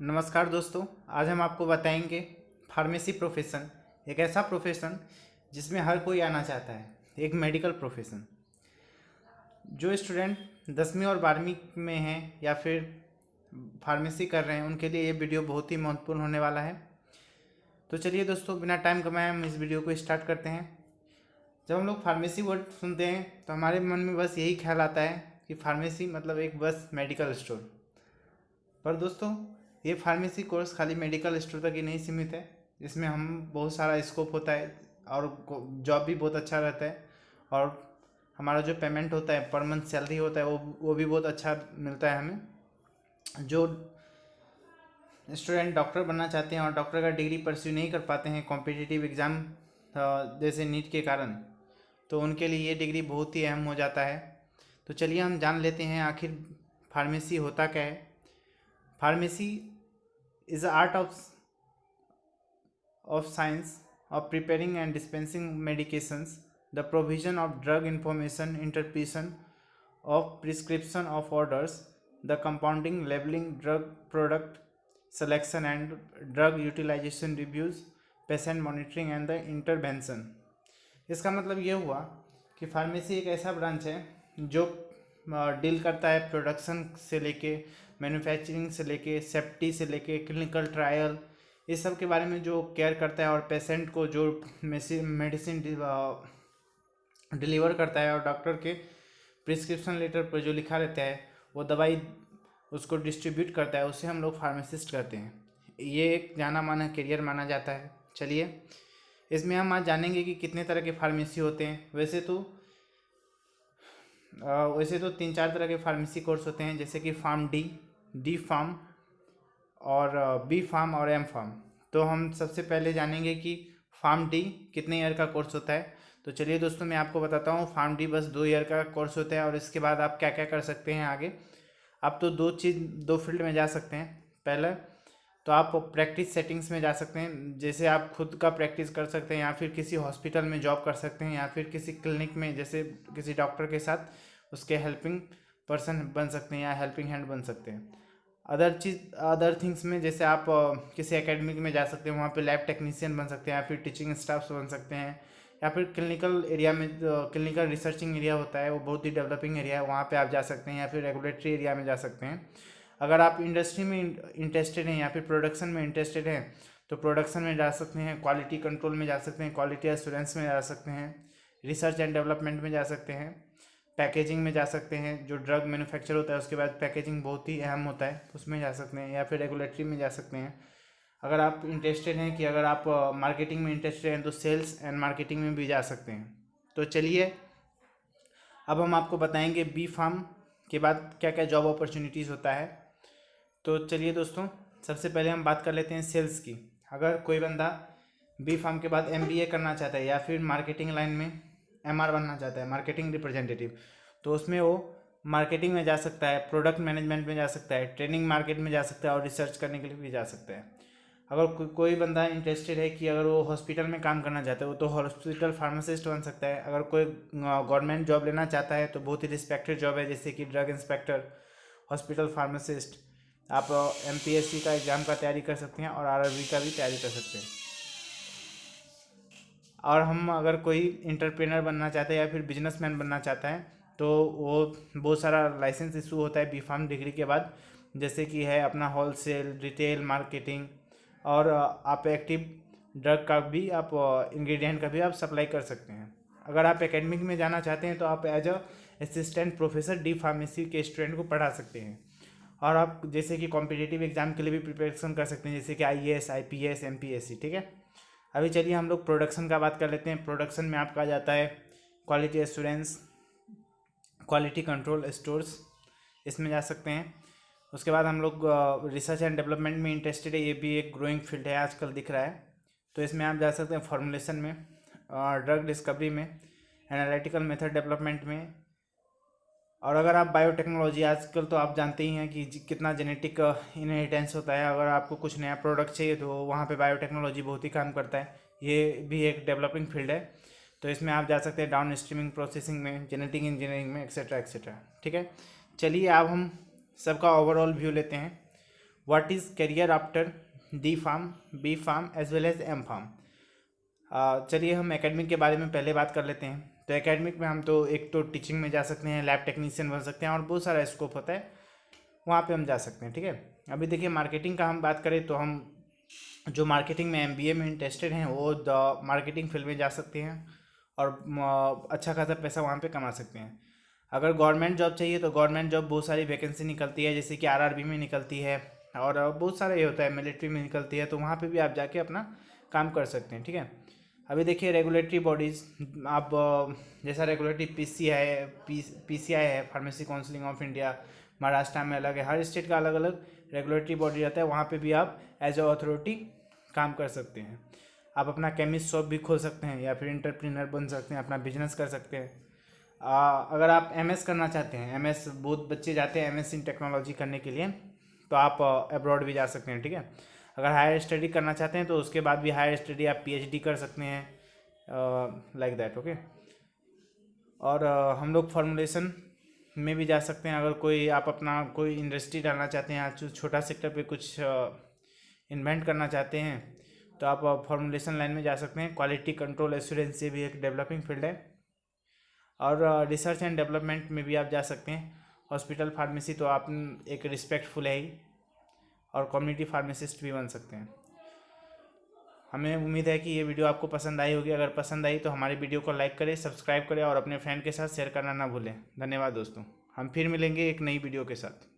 नमस्कार दोस्तों। आज हम आपको बताएंगे फार्मेसी प्रोफेशन एक ऐसा प्रोफेशन जिसमें हर कोई आना चाहता है। एक मेडिकल प्रोफेशन। जो स्टूडेंट 10वीं और 12वीं में हैं या फिर फार्मेसी कर रहे हैं उनके लिए ये वीडियो बहुत ही महत्वपूर्ण होने वाला है। तो चलिए दोस्तों, बिना टाइम गंवाए हम इस वीडियो को स्टार्ट करते हैं। जब हम लोग फार्मेसी वर्ड सुनते हैं तो हमारे मन में बस यही ख्याल आता है कि फार्मेसी मतलब एक बस मेडिकल स्टोर। पर दोस्तों, ये फार्मेसी कोर्स खाली मेडिकल स्टोर तक ही नहीं सीमित है। इसमें हम बहुत सारा स्कोप होता है और जॉब भी बहुत अच्छा रहता है। और हमारा जो पेमेंट होता है, पर मंथ सैलरी होता है, वो भी बहुत अच्छा मिलता है हमें। जो स्टूडेंट डॉक्टर बनना चाहते हैं और डॉक्टर का डिग्री परस्यू नहीं कर पाते हैं कॉम्पिटिटिव एग्ज़ाम जैसे नीट के कारण, तो उनके लिए ये डिग्री बहुत ही अहम हो जाता है। तो चलिए हम जान लेते हैं आखिर फार्मेसी होता क्या है। Pharmacy is the art of science of preparing and dispensing medications, the provision of drug information, interpretation of prescription of orders, the compounding, labeling, drug product selection and drug utilization reviews, patient monitoring and the intervention। इसका मतलब ये हुआ कि pharmacy एक ऐसा branch है जो deal करता है प्रोडक्शन से लेके मैन्युफैक्चरिंग से लेके सेफ्टी से लेके क्लिनिकल ट्रायल, इस सब के बारे में जो केयर करता है और पेशेंट को जो मेडिसिन डिलीवर करता है और डॉक्टर के प्रिस्क्रिप्शन लेटर पर जो लिखा रहता है वो दवाई उसको डिस्ट्रीब्यूट करता है, उसे हम लोग फार्मासिस्ट कहते हैं। ये एक जाना माना करियर माना जाता है। चलिए इसमें हम आज जानेंगे कि कितने तरह के फार्मेसी होते हैं। वैसे तो 3-4 तरह के फार्मेसी कोर्स होते हैं, जैसे कि फार्म डी फार्म और बी फार्म और एम फार्म। तो हम सबसे पहले जानेंगे कि फार्म डी कितने ईयर का कोर्स होता है। तो चलिए दोस्तों, मैं आपको बताता हूँ। फार्म डी बस 2 ईयर का कोर्स होता है और इसके बाद आप क्या क्या कर सकते हैं आगे। आप तो दो फील्ड में जा सकते हैं। पहले तो आप प्रैक्टिस सेटिंग्स में जा सकते हैं, जैसे आप खुद का प्रैक्टिस कर सकते हैं या फिर किसी हॉस्पिटल में जॉब कर सकते हैं या फिर किसी क्लिनिक में जैसे किसी डॉक्टर के साथ उसके हेल्पिंग पर्सन बन सकते हैं या हेल्पिंग हैंड बन सकते हैं। अदर थिंग्स में जैसे आप किसी एकेडमिक में जा सकते हैं, वहाँ पे लैब टेक्नीशियन बन सकते हैं या फिर टीचिंग स्टाफ्स बन सकते हैं या फिर क्लिनिकल एरिया में क्लिनिकल रिसर्चिंग एरिया होता है, वो बहुत ही डेवलपिंग एरिया है, वहाँ पे आप जा सकते हैं या फिर रेगुलेटरी एरिया में जा सकते हैं। अगर आप इंडस्ट्री में इंटरेस्टेड हैं या फिर प्रोडक्शन में इंटरेस्टेड हैं तो प्रोडक्शन में जा सकते हैं, क्वालिटी कंट्रोल में जा सकते हैं, क्वालिटी एश्योरेंस में जा सकते हैं, रिसर्च एंड डेवलपमेंट में जा सकते हैं, पैकेजिंग में जा सकते हैं। जो ड्रग मैन्युफैक्चर होता है उसके बाद पैकेजिंग बहुत ही अहम होता है, उसमें जा सकते हैं या फिर रेगुलेटरी में जा सकते हैं। अगर आप इंटरेस्टेड हैं कि अगर आप मार्केटिंग में इंटरेस्टेड हैं तो सेल्स एंड मार्केटिंग में भी जा सकते हैं। तो चलिए अब हम आपको बताएंगे बी फार्म के बाद क्या क्या जॉब अपॉर्चुनिटीज़ होता है। तो चलिए दोस्तों, सबसे पहले हम बात कर लेते हैं सेल्स की। अगर कोई बंदा बी फार्म के बाद एमबीए करना चाहता है या फिर मार्केटिंग लाइन में एमआर बनना चाहता है, मार्केटिंग रिप्रेजेंटेटिव, तो उसमें वो मार्केटिंग में जा सकता है, प्रोडक्ट मैनेजमेंट में जा सकता है, ट्रेनिंग मार्केट में जा सकता है और रिसर्च करने के लिए भी जा सकता है। अगर कोई बंदा इंटरेस्टेड है कि अगर वो हॉस्पिटल में काम करना चाहता है वो तो हॉस्पिटल फार्मासिस्ट बन सकता है। अगर कोई गवर्नमेंट जॉब लेना चाहता है तो बहुत ही रिस्पेक्टेड जॉब है, जैसे कि ड्रग इंस्पेक्टर, हॉस्पिटल फार्मासिस्ट। आप एमपीएससी का एग्ज़ाम का तैयारी कर सकते हैं और आरआरबी का भी तैयारी कर सकते हैं। और हम अगर कोई इंटरप्रेनर बनना चाहता है या फिर बिजनेसमैन बनना चाहता है तो वो बहुत सारा लाइसेंस इशू होता है बी फार्म डिग्री के बाद, जैसे कि है अपना होलसेल, रिटेल, मार्केटिंग और आप एक्टिव ड्रग का भी आप इंग्रेडिएंट का भी आप सप्लाई कर सकते हैं। अगर आप एकेडमिक में जाना चाहते हैं तो आप as assistant professor D pharmacy के स्टूडेंट को पढ़ा सकते हैं और आप जैसे कि कॉम्पिटिटिव एग्जाम के लिए भी प्रिपरेशन कर सकते हैं, जैसे कि आईएएस, आईपीएस, एमपीएससी। ठीक है, अभी चलिए हम लोग प्रोडक्शन का बात कर लेते हैं। प्रोडक्शन में आपका आ जाता है quality assurance, quality control, stores, इसमें जा सकते हैं। उसके बाद हम लोग रिसर्च एंड डेवलपमेंट में इंटरेस्टेड है, ये भी एक ग्रोइंग फील्ड है आजकल दिख रहा है, तो इसमें आप जा सकते हैं फॉर्मुलेशन में, ड्रग डिस्कवरी में, एनालिटिकल मेथड डेवलपमेंट में। और अगर आप बायोटेक्नोलॉजी, आजकल तो आप जानते ही हैं कि कितना जेनेटिक इनहेरिटेंस होता है, अगर आपको कुछ नया प्रोडक्ट चाहिए तो वहाँ पे बायोटेक्नोलॉजी बहुत ही काम करता है, ये भी एक डेवलपिंग फील्ड है। तो इसमें आप जा सकते हैं डाउन स्ट्रीमिंग प्रोसेसिंग में, जेनेटिक इंजीनियरिंग में, एक्सेट्रा एक्सेट्रा। ठीक है, चलिए अब हम सबका ओवरऑल व्यू लेते हैं। What is career after D pharm, B pharm as well as M pharm. चलिए हम एकेडमिक के बारे में पहले बात कर लेते हैं। तो एकेडमिक में हम तो एक तो टीचिंग में जा सकते हैं, लैब टेक्नीशियन बन सकते हैं और बहुत सारा स्कोप होता है, वहाँ पे हम जा सकते हैं। ठीक है, अभी देखिए मार्केटिंग का हम बात करें तो हम जो मार्केटिंग में एमबीए में इंटरेस्टेड हैं वो मार्केटिंग फील्ड में जा सकते हैं और अच्छा खासा पैसा वहाँ पे कमा सकते हैं। अगर गवर्नमेंट जॉब चाहिए तो गवर्नमेंट जॉब बहुत सारी वैकेंसी निकलती है, जैसे कि आरआरबी में निकलती है और बहुत सारा ये होता है, मिलिट्री में निकलती है, तो वहाँ पे भी आप जाके अपना काम कर सकते हैं। ठीक है, अभी देखिए रेगुलेटरी बॉडीज़, आप जैसा रेगुलेटरी पीसीआई है, pharmacy counselling of India, Maharashtra में अलग है, हर स्टेट का अलग अलग रेगुलेटरी बॉडी रहता है, वहाँ पे भी आप एज ए अथॉरिटी काम कर सकते हैं। आप अपना केमिस्ट शॉप भी खोल सकते हैं या फिर इंटरप्रेन्योर बन सकते हैं, अपना बिजनेस कर सकते हैं। अगर आप एमएस करना चाहते हैं, एमएस बहुत बच्चे जाते हैं एमएस इन टेक्नोलॉजी करने के लिए, तो आप अब्रॉड भी जा सकते हैं। ठीक है, अगर हायर स्टडी करना चाहते हैं तो उसके बाद भी हायर स्टडी आप पीएचडी कर सकते हैं, लाइक दैट। ओके, और हम लोग फॉर्मुलेशन में भी जा सकते हैं। अगर कोई आप अपना कोई इंडस्ट्री डालना चाहते हैं या छोटा सेक्टर पे कुछ इन्वेंट करना चाहते हैं तो आप फॉर्मुलेशन लाइन में जा सकते हैं। क्वालिटी कंट्रोल एश्योरेंस ये भी एक डेवलपिंग फील्ड है। और रिसर्च एंड डेवलपमेंट में भी आप जा सकते हैं। हॉस्पिटल फार्मेसी तो आप एक रिस्पेक्टफुल है ही, और कम्युनिटी फार्मासिस्ट भी बन सकते हैं। हमें उम्मीद है कि ये वीडियो आपको पसंद आई होगी। अगर पसंद आई तो हमारी वीडियो को लाइक करें, सब्सक्राइब करें और अपने फ्रेंड के साथ शेयर करना ना भूलें। धन्यवाद दोस्तों, हम फिर मिलेंगे एक नई वीडियो के साथ।